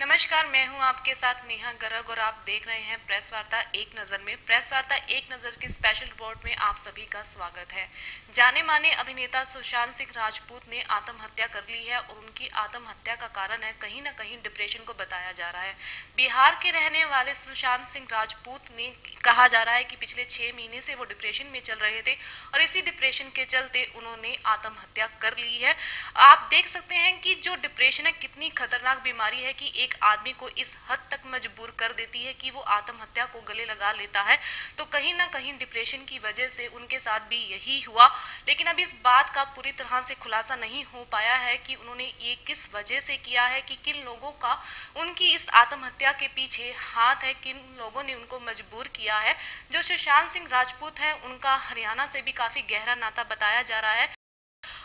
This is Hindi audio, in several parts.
नमस्कार, मैं हूं आपके साथ नेहा गर्ग और आप देख रहे हैं प्रेस वार्ता एक नज़र में। प्रेस वार्ता एक नज़र की स्पेशल रिपोर्ट में आप सभी का स्वागत है। जाने माने अभिनेता सुशांत सिंह राजपूत ने आत्महत्या कर ली है और उनकी आत्महत्या का कारण है कहीं ना कहीं डिप्रेशन को बताया जा रहा है। बिहार के रहने वाले सुशांत सिंह राजपूत ने कहा जा रहा है कि पिछले 6 महीने से वो डिप्रेशन में चल रहे थे और इसी डिप्रेशन के चलते उन्होंने आत्महत्या कर ली है। आप देख सकते हैं कि जो डिप्रेशन है कितनी खतरनाक बीमारी है कि एक आदमी को इस हद तक मजबूर कर देती है कि वो आत्महत्या को गले लगा लेता है। तो कहीं ना कहीं डिप्रेशन की वजह से उनके साथ भी यही हुआ, लेकिन अब इस बात का पूरी तरह से खुलासा नहीं हो पाया है कि उन्होंने ये किस वजह से किया है, कि किन लोगों का उनकी इस आत्महत्या के पीछे हाथ है, किन लोगों ने उनको मजबूर किया है। जो सुशांत सिंह राजपूत है उनका हरियाणा से भी काफी गहरा नाता बताया जा रहा है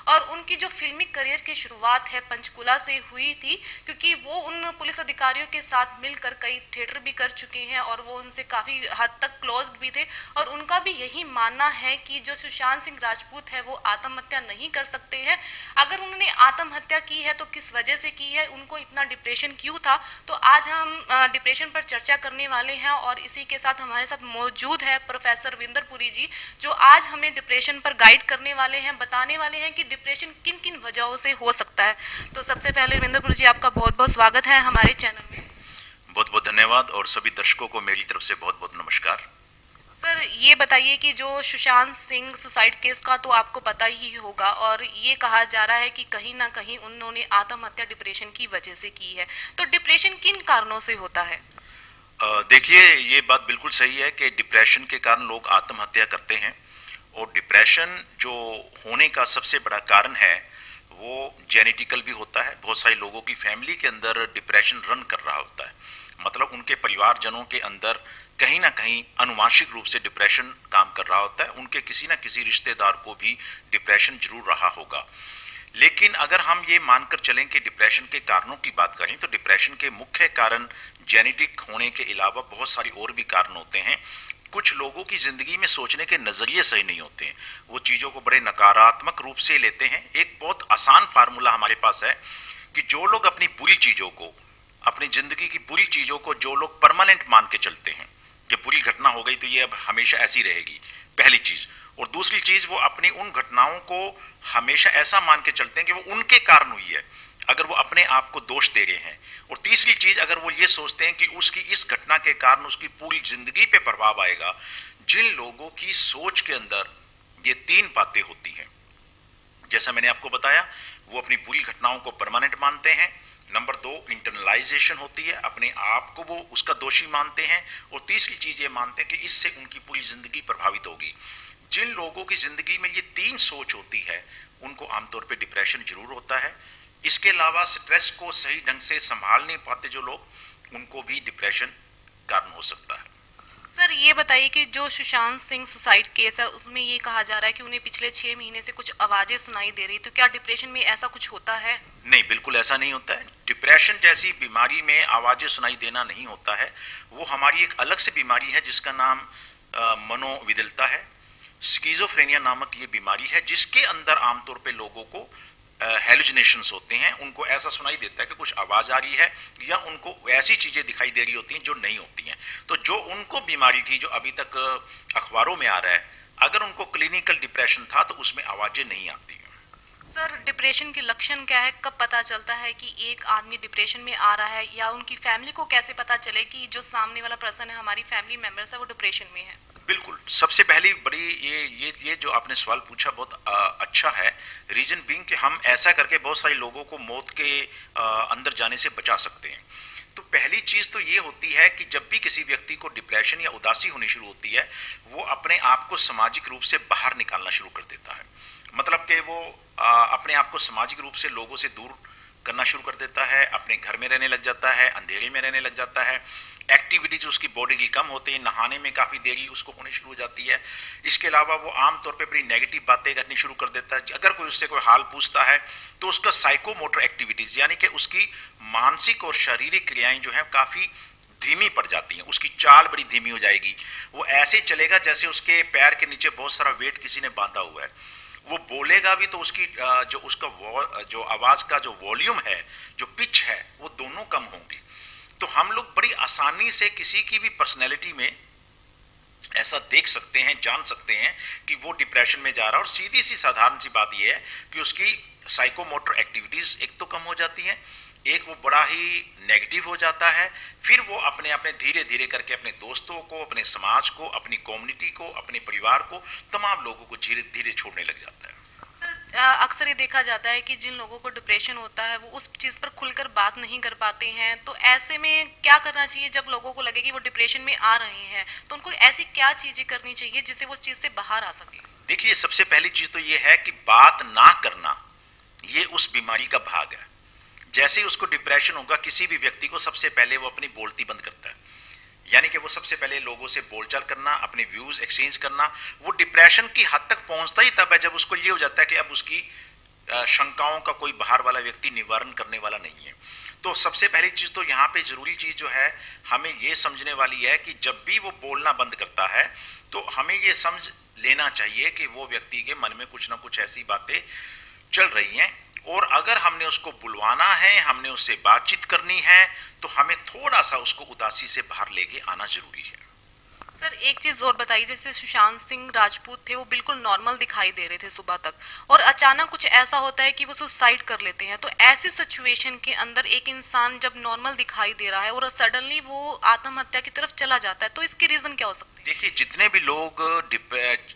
और उनकी जो फिल्मी करियर की शुरुआत है पंचकुला से हुई थी, क्योंकि वो उन पुलिस अधिकारियों के साथ मिलकर कई थिएटर भी कर चुके हैं और वो उनसे काफ़ी हद तक क्लोज्ड भी थे। और उनका भी यही मानना है कि जो सुशांत सिंह राजपूत है वो आत्महत्या नहीं कर सकते हैं। अगर उन्होंने आत्महत्या की है तो किस वजह से की है, उनको इतना डिप्रेशन क्यों था। तो आज हम डिप्रेशन पर चर्चा करने वाले हैं और इसी के साथ हमारे साथ मौजूद है प्रोफेसर विंदरपुरी जी, जो आज हमें डिप्रेशन पर गाइड करने वाले हैं, बताने वाले हैं कि डिप्रेशन किन किन वजहों से हो सकता है। तो सबसे पहले विंदरपुरी जी, आपका बहुत बहुत स्वागत है हमारे चैनल में। बहुत बहुत धन्यवाद और सभी दर्शकों को मेरी तरफ से बहुत बहुत नमस्कार। सर, ये बताइए कि जो सुशांत सिंह सुसाइड केस का तो आपको पता ही होगा और ये कहा जा रहा है कि कहीं ना कहीं उन्होंने आत्महत्या डिप्रेशन की वजह से की है। तो डिप्रेशन किन कारणों से होता है? देखिए, ये बात बिल्कुल सही है कि डिप्रेशन के कारण लोग आत्महत्या करते हैं और डिप्रेशन जो होने का सबसे बड़ा कारण है वो जेनेटिकल भी होता है। बहुत सारे लोगों की फैमिली के अंदर डिप्रेशन रन कर रहा होता है, मतलब उनके परिवारजनों के अंदर कहीं ना कहीं अनुवांशिक रूप से डिप्रेशन काम कर रहा होता है। उनके किसी ना किसी रिश्तेदार को भी डिप्रेशन जरूर रहा होगा। लेकिन अगर हम ये मानकर चलें कि डिप्रेशन के कारणों की बात करें तो डिप्रेशन के मुख्य कारण जेनेटिक होने के अलावा बहुत सारी और भी कारण होते हैं। कुछ लोगों की जिंदगी में सोचने के नजरिए सही नहीं होते हैं, वो चीजों को बड़े नकारात्मक रूप से लेते हैं। एक बहुत आसान फार्मूला हमारे पास है कि जो लोग अपनी बुरी चीजों को, अपनी जिंदगी की बुरी चीजों को जो लोग परमानेंट मान के चलते हैं कि बुरी घटना हो गई तो ये अब हमेशा ऐसी रहेगी, पहली चीज। और दूसरी चीज, वो अपनी उन घटनाओं को हमेशा ऐसा मान के चलते हैं कि वो उनके कारण हुई है, अगर वो अपने आप को दोष दे रहे हैं। और तीसरी चीज, अगर वो ये सोचते हैं कि उसकी इस घटना के कारण उसकी पूरी जिंदगी पे प्रभाव आएगा। जिन लोगों की सोच के अंदर ये तीन बातें होती हैं, जैसा मैंने आपको बताया, वो अपनी बुरी घटनाओं को परमानेंट मानते हैं। नंबर 2, इंटरनलाइजेशन होती है, अपने आप को वो उसका दोषी मानते हैं। और तीसरी चीज ये मानते हैं कि इससे उनकी पूरी जिंदगी प्रभावित होगी। जिन लोगों की जिंदगी में ये तीन सोच होती है उनको आमतौर पे डिप्रेशन जरूर होता है। इसके अलावा स्ट्रेस को सही ढंग से संभाल नहीं पाते जो लोग, उनको भी डिप्रेशन कारण हो सकता है। सर, ये बताइए कि जो सुशांत सिंह सुसाइड केस है उसमें ये कहा जा रहा है कि उन्हें पिछले 6 महीने से कुछ आवाजें सुनाई दे रही, तो क्या डिप्रेशन में ऐसा कुछ होता है? नहीं, बिल्कुल ऐसा नहीं होता है। डिप्रेशन जैसी बीमारी में आवाजें सुनाई देना नहीं होता है। वो हमारी एक अलग से बीमारी है जिसका नाम मनोविकलता है। स्किज़ोफ्रेनिया नामक ये बीमारी है जिसके अंदर आमतौर पे लोगों को हेलुसिनेशंस होते हैं। उनको ऐसा सुनाई देता है कि कुछ आवाज आ रही है या उनको ऐसी चीजें दिखाई दे रही होती हैं जो नहीं होती हैं। तो जो उनको बीमारी थी, जो अभी तक अखबारों में आ रहा है, अगर उनको क्लिनिकल डिप्रेशन था तो उसमें आवाजें नहीं आती हैं। सर, डिप्रेशन के लक्षण क्या है? कब पता चलता है कि एक आदमी डिप्रेशन में आ रहा है, या उनकी फैमिली को कैसे पता चले कि जो सामने वाला पर्सन है, हमारी फैमिली मेंबर्स है, वो डिप्रेशन में है? बिल्कुल, सबसे पहली बड़ी ये जो आपने सवाल पूछा बहुत अच्छा है। रीजन बीइंग कि हम ऐसा करके बहुत सारे लोगों को मौत के अंदर जाने से बचा सकते हैं। तो पहली चीज तो ये होती है कि जब भी किसी व्यक्ति को डिप्रेशन या उदासी होनी शुरू होती है, वो अपने आप को सामाजिक रूप से बाहर निकालना शुरू कर देता है। मतलब कि वो अपने आप को सामाजिक रूप से लोगों से दूर करना शुरू कर देता है, अपने घर में रहने लग जाता है, अंधेरे में रहने लग जाता है। एक्टिविटीज उसकी बॉडी की कम होती है, नहाने में काफी देरी उसको होनी शुरू हो जाती है। इसके अलावा वो आमतौर पे बड़ी नेगेटिव बातें करनी शुरू कर देता है। अगर कोई उससे कोई हाल पूछता है तो उसका साइकोमोटर एक्टिविटीज, यानी कि उसकी मानसिक और शारीरिक क्रियाएं जो है काफी धीमी पड़ जाती हैं। उसकी चाल बड़ी धीमी हो जाएगी। वो ऐसे चलेगा जैसे उसके पैर के नीचे बहुत सारा वेट किसी ने बांधा हुआ है। वो बोलेगा भी तो उसकी जो उसका जो आवाज का जो वॉल्यूम है, जो पिच है, वो दोनों कम होंगी। आसानी से किसी की भी पर्सनैलिटी में ऐसा देख सकते हैं, जान सकते हैं कि वो डिप्रेशन में जा रहा है। और सीधी सी साधारण सी बात यह है कि उसकी साइकोमोटर एक्टिविटीज एक तो कम हो जाती हैं, एक वो बड़ा ही नेगेटिव हो जाता है, फिर वो अपने अपने धीरे धीरे करके अपने दोस्तों को, अपने समाज को, अपनी कम्युनिटी को, अपने परिवार को, तमाम लोगों को धीरे धीरे छोड़ने लग जाता है। अक्सर ये देखा जाता है कि जिन लोगों को डिप्रेशन होता है वो उस चीज पर खुलकर बात नहीं कर पाते हैं, तो ऐसे में क्या करना चाहिए जब लोगों को लगे कि वो डिप्रेशन में आ रहे हैं, तो उनको ऐसी क्या चीजें करनी चाहिए जिससे वो उस चीज से बाहर आ सके? देखिए, सबसे पहली चीज तो ये है कि बात ना करना ये उस बीमारी का भाग है। जैसे ही उसको डिप्रेशन होगा, किसी भी व्यक्ति को सबसे पहले वो अपनी बोलती बंद करता है, यानी कि वो सबसे पहले लोगों से बोलचाल करना, अपने व्यूज एक्सचेंज करना। वो डिप्रेशन की हद तक पहुंचता ही तब है जब उसको ये हो जाता है कि अब उसकी शंकाओं का कोई बाहर वाला व्यक्ति निवारण करने वाला नहीं है। तो सबसे पहली चीज तो यहाँ पे जरूरी चीज जो है हमें ये समझने वाली है कि जब भी वो बोलना बंद करता है तो हमें ये समझ लेना चाहिए कि वो व्यक्ति के मन में कुछ ना कुछ ऐसी बातें चल रही हैं, और अगर हमने उसको बुलवाना है, हमने उससे बातचीत करनी है, तो हमें थोड़ा सा उसको उदासी से बाहर लेके आना जरूरी है। सर एक चीज और बताइए, जैसे सुशांत सिंह राजपूत थे, वो बिल्कुल नॉर्मल दिखाई दे रहे थे सुबह तक, और अचानक कुछ ऐसा होता है कि वो सुसाइड कर लेते हैं। तो ऐसी सिचुएशन के अंदर एक इंसान जब नॉर्मल दिखाई दे रहा है और सडनली वो आत्महत्या की तरफ चला जाता है, तो इसके रीजन क्या हो सकते हैं? देखिए,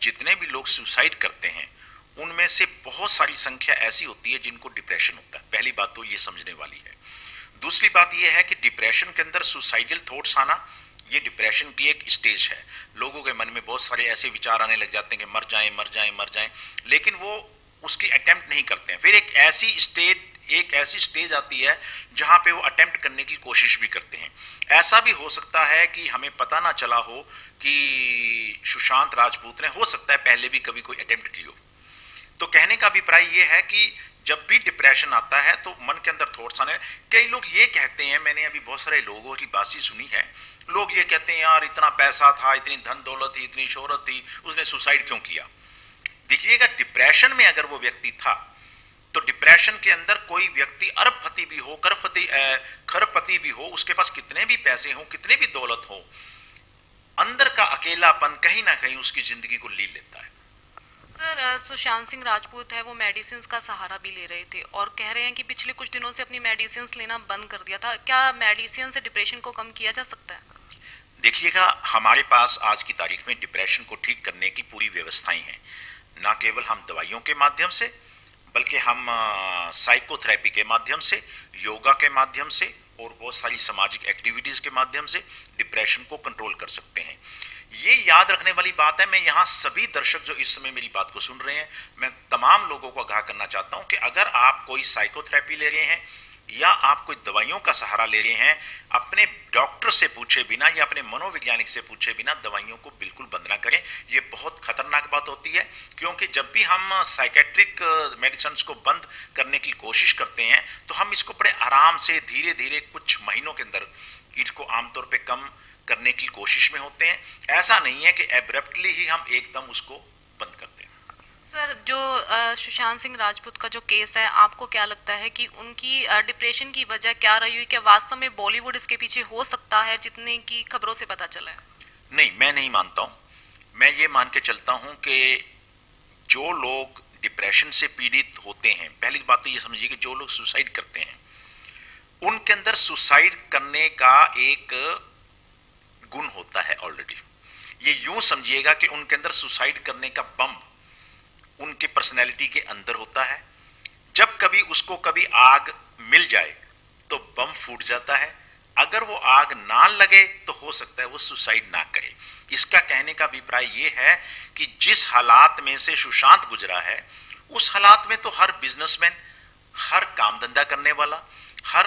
जितने भी लोग सुसाइड करते हैं उनमें से बहुत सारी संख्या ऐसी होती है जिनको डिप्रेशन होता है। पहली बात तो ये समझने वाली है। दूसरी बात ये है कि डिप्रेशन के अंदर सुसाइडल थॉट्स आना, ये डिप्रेशन की एक स्टेज है। लोगों के मन में बहुत सारे ऐसे विचार आने लग जाते हैं कि मर जाएं मर जाएं मर जाएं, लेकिन वो उसकी अटेम्प्ट नहीं करते हैं। फिर एक ऐसी स्टेज आती है जहां पे वो अटेम्प्ट करने की कोशिश भी करते हैं। ऐसा भी हो सकता है कि हमें पता ना चला हो कि सुशांत राजपूत ने, हो सकता है पहले भी कभी कोई अटेम्प्ट की हो। तो कहने का अभिप्राय ये है कि जब भी डिप्रेशन आता है तो मन के अंदर थॉट्स आने। कई लोग ये कहते हैं, मैंने अभी बहुत सारे लोगों की बातें सुनी है, लोग ये कहते हैं यार इतना पैसा था, इतनी धन दौलत थी, इतनी शोहरत थी, उसने सुसाइड क्यों किया? देखिएगा, डिप्रेशन में अगर वो व्यक्ति था तो डिप्रेशन के अंदर कोई व्यक्ति अरबपति भी हो, खरबपति भी हो, उसके पास कितने भी पैसे हो, कितने भी दौलत हो, अंदर का अकेलापन कहीं ना कहीं उसकी जिंदगी को लील लेता है। सर सुशांत सिंह राजपूत है, वो मेडिसिन का सहारा भी ले रहे थे और कह रहे हैं कि पिछले कुछ दिनों से अपनी मेडिसिन लेना बंद कर दिया था। क्या मेडिसिन से डिप्रेशन को कम किया जा सकता है? देखिएगा, हमारे पास आज की तारीख में डिप्रेशन को ठीक करने की पूरी व्यवस्थाएं हैं। ना केवल हम दवाइयों के माध्यम से, बल्कि हम साइकोथेरेपी के माध्यम से, योगा के माध्यम से और बहुत सारी सामाजिक एक्टिविटीज के माध्यम से डिप्रेशन को कंट्रोल कर सकते हैं। ये याद रखने वाली बात है। मैं यहाँ सभी दर्शक जो इस समय मेरी बात को सुन रहे हैं, मैं तमाम लोगों को आगाह करना चाहता हूँ कि अगर आप कोई साइकोथेरेपी ले रहे हैं या आप कोई दवाइयों का सहारा ले रहे हैं, अपने डॉक्टर से पूछे बिना या अपने मनोवैज्ञानिक से पूछे बिना दवाइयों को बिल्कुल बंद ना करें। ये बहुत खतरनाक बात होती है, क्योंकि जब भी हम साइकेट्रिक मेडिसिन को बंद करने की कोशिश करते हैं तो हम इसको बड़े आराम से धीरे धीरे कुछ महीनों के अंदर इसको आमतौर पर कम करने की कोशिश में होते हैं। ऐसा नहीं है कि एब्रप्टली ही हम एकदम उसको बंद करते हैं। सर जो सुशांत सिंह राजपूत का जो केस है, आपको क्या लगता है कि उनकी डिप्रेशन की वजह क्या रही हुई? क्या वास्तव में बॉलीवुड इसके पीछे हो सकता है, जितने की खबरों से पता चला है? नहीं, मैं नहीं मानता हूं। मैं ये मान के चलता हूं कि जो लोग डिप्रेशन से पीड़ित होते हैं, पहली बात तो ये समझिए कि जो लोग सुसाइड करते हैं उनके अंदर सुसाइड करने का एक गुण होता है ऑलरेडी। ये यूं समझिएगा कि उनके अंदर सुसाइड करने का बम उनके पर्सनैलिटी के अंदर होता है। जब कभी उसको कभी आग मिल जाए तो बम फूट जाता है। अगर वो आग ना लगे तो हो सकता है वो सुसाइड ना करे। इसका कहने का अभिप्राय ये है कि जिस हालात में से सुशांत गुजरा है, उस हालात में तो हर बिजनेसमैन, हर काम धंधा करने वाला, हर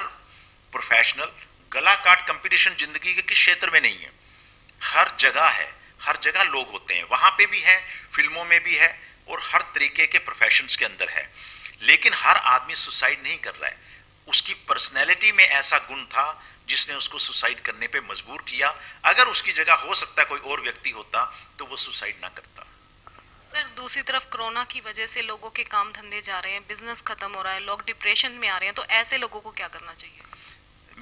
प्रोफेशनल, गला काट कंपटीशन जिंदगी के किस क्षेत्र में नहीं है, हर जगह है। हर जगह लोग होते हैं, वहां पे भी है, फिल्मों में भी है और हर तरीके के प्रोफेशंस के अंदर है। लेकिन हर आदमी सुसाइड नहीं कर रहा है। उसकी पर्सनैलिटी में ऐसा गुण था जिसने उसको सुसाइड करने पे मजबूर किया। अगर उसकी जगह हो सकता है कोई और व्यक्ति होता तो वो सुसाइड ना करता। सर दूसरी तरफ कोरोना की वजह से लोगों के काम धंधे जा रहे हैं, बिजनेस खत्म हो रहा है, लोग डिप्रेशन में आ रहे हैं, तो ऐसे लोगों को क्या करना चाहिए?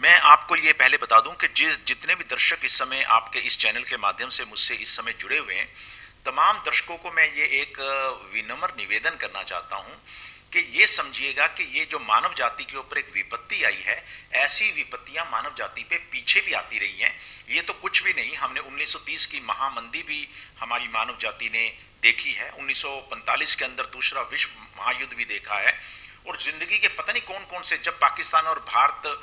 मैं आपको ये पहले बता दूं कि जितने भी दर्शक इस समय आपके इस चैनल के माध्यम से मुझसे इस समय जुड़े हुए हैं, तमाम दर्शकों को मैं ये एक विनम्र निवेदन करना चाहता हूं कि ये समझिएगा कि ये जो मानव जाति के ऊपर एक विपत्ति आई है, ऐसी विपत्तियां मानव जाति पे पीछे भी आती रही हैं। ये तो कुछ भी नहीं, हमने 1930 की महामंदी भी हमारी मानव जाति ने देखी है, 1945 के अंदर दूसरा विश्व महायुद्ध भी देखा है, और जिंदगी के पता नहीं कौन कौन से, जब पाकिस्तान और भारत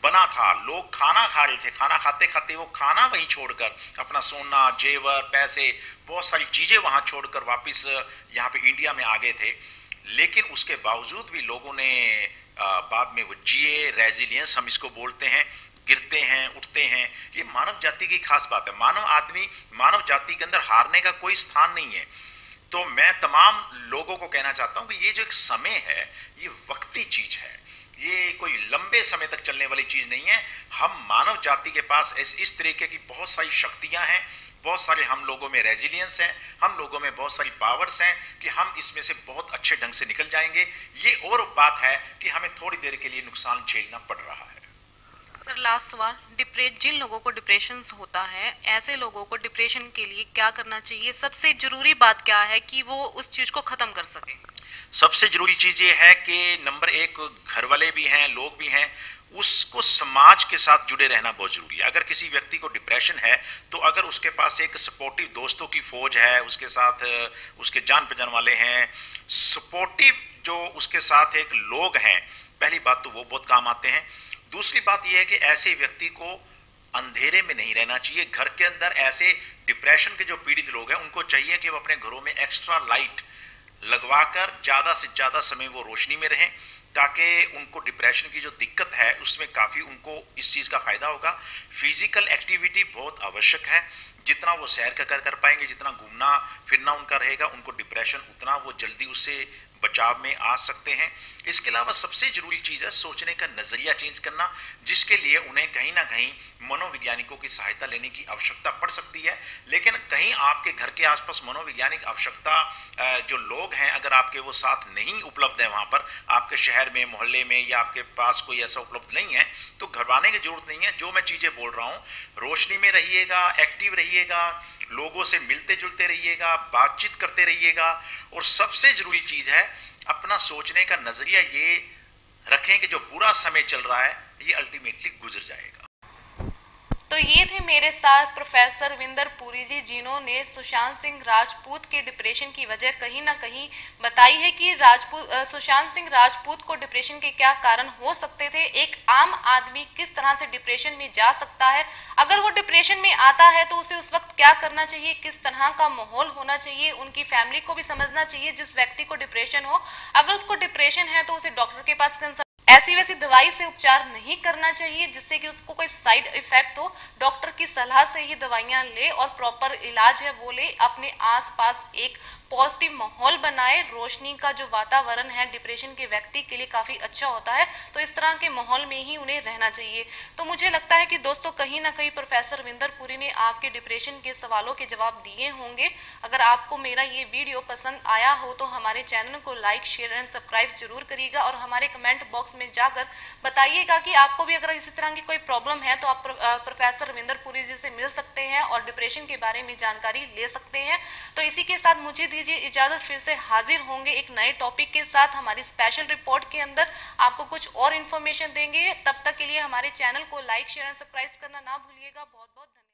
बना था, लोग खाना खा रहे थे, खाना खाते खाते वो खाना वहीं छोड़कर अपना सोना, जेवर, पैसे, बहुत सारी चीजें वहां छोड़कर वापस यहाँ पे इंडिया में आ गए थे। लेकिन उसके बावजूद भी लोगों ने बाद में वो जिए, रेजिलियंस हम इसको बोलते हैं, गिरते हैं, उठते हैं। ये मानव जाति की खास बात है। मानव जाति के अंदर हारने का कोई स्थान नहीं है। तो मैं तमाम लोगों को कहना चाहता हूं कि ये जो एक समय है, ये वक्ती चीज है, ये कोई लंबे समय तक चलने वाली चीज नहीं है। हम मानव जाति के पास इस तरीके की बहुत सारी शक्तियां हैं, बहुत सारे हम लोगों में रेजिलियंस है, हम लोगों में बहुत सारी पावर्स हैं कि हम इसमें से बहुत अच्छे ढंग से निकल जाएंगे। ये और बात है कि हमें थोड़ी देर के लिए नुकसान झेलना पड़ रहा है। सर, लास्ट सवाल, जिन लोगों को डिप्रेशन होता है, ऐसे लोगों को डिप्रेशन के लिए क्या करना चाहिए? सबसे जरूरी बात क्या है कि वो उस चीज को खत्म कर सके? सबसे जरूरी चीज ये है कि नंबर एक, घर वाले भी हैं, लोग भी हैं, उसको समाज के साथ जुड़े रहना बहुत जरूरी है। अगर किसी व्यक्ति को डिप्रेशन है तो अगर उसके पास एक सपोर्टिव दोस्तों की फौज है, उसके साथ उसके जान पहचान वाले हैं, सपोर्टिव जो उसके साथ एक लोग हैं, पहली बात तो वो बहुत काम आते हैं। दूसरी बात यह है कि ऐसे व्यक्ति को अंधेरे में नहीं रहना चाहिए। घर के अंदर ऐसे डिप्रेशन के जो पीड़ित लोग हैं, उनको चाहिए कि वो अपने घरों में एक्स्ट्रा लाइट लगवाकर ज्यादा से ज्यादा समय वो रोशनी में रहें, ताकि उनको डिप्रेशन की जो दिक्कत है उसमें काफी उनको इस चीज का फायदा होगा। फिजिकल एक्टिविटी बहुत आवश्यक है। जितना वो सैर कर पाएंगे, जितना घूमना फिरना उनका रहेगा, उनको डिप्रेशन उतना वो जल्दी उससे बचाव में आ सकते हैं। इसके अलावा सबसे जरूरी चीज है सोचने का नजरिया चेंज करना, जिसके लिए उन्हें कहीं ना कहीं मनोवैज्ञानिकों की सहायता लेने की आवश्यकता पड़ सकती है। लेकिन कहीं आपके घर के आसपास मनोवैज्ञानिक आवश्यकता जो लोग हैं, अगर आपके वो साथ नहीं उपलब्ध है, वहां पर आपके शहर में, मोहल्ले में, या आपके पास कोई ऐसा उपलब्ध नहीं है, तो घबराने की जरूरत नहीं है। जो मैं चीजें बोल रहा हूं, रोशनी में रहिएगा, एक्टिव रहिएगा, लोगों से मिलते जुलते रहिएगा, बातचीत करते रहिएगा, और सबसे जरूरी चीज है अपना सोचने का नजरिया ये रखें कि जो बुरा समय चल रहा है ये अल्टीमेटली गुजर जाएगा। तो ये थे मेरे साथ प्रोफेसर रविंदर पुरी जी, जिन्होंने सुशांत सिंह राजपूत के डिप्रेशन की वजह कहीं ना कहीं बताई है कि सुशांत सिंह राजपूत को डिप्रेशन के क्या कारण हो सकते थे, एक आम आदमी किस तरह से डिप्रेशन में जा सकता है, अगर वो डिप्रेशन में आता है तो उसे उस वक्त क्या करना चाहिए, किस तरह का माहौल होना चाहिए, उनकी फैमिली को भी समझना चाहिए जिस व्यक्ति को डिप्रेशन हो। अगर उसको डिप्रेशन है तो उसे डॉक्टर के पास ऐसी वैसी दवाई से उपचार नहीं करना चाहिए जिससे कि उसको कोई साइड इफेक्ट हो। डॉक्टर की सलाह से ही दवाइयां ले और प्रॉपर इलाज है वो ले। अपने आसपास एक पॉजिटिव माहौल बनाए। रोशनी का जो वातावरण है डिप्रेशन के व्यक्ति के लिए काफी अच्छा होता है, तो इस तरह के माहौल में ही उन्हें रहना चाहिए। तो मुझे लगता है कि दोस्तों कहीं ना कहीं प्रोफेसर रविंदर पुरी ने आपके डिप्रेशन के सवालों के जवाब दिए होंगे। अगर आपको मेरा ये वीडियो पसंद आया हो तो हमारे चैनल को लाइक, शेयर एंड सब्सक्राइब जरूर करिएगा, और हमारे कमेंट बॉक्स में जाकर बताइएगा कि आपको भी अगर इसी तरह की कोई प्रॉब्लम है तो आप प्रोफेसर रविंदर पुरी जी से मिल सकते हैं और डिप्रेशन के बारे में जानकारी ले सकते हैं। तो इसी के साथ मुझे दीजिए इजाजत, फिर से हाजिर होंगे एक नए टॉपिक के साथ। हमारी स्पेशल रिपोर्ट के अंदर आपको कुछ और इन्फॉर्मेशन देंगे। तब तक के लिए हमारे चैनल को लाइक, शेयर एंड सब्सक्राइब करना ना भूलिएगा। बहुत बहुत धन्यवाद।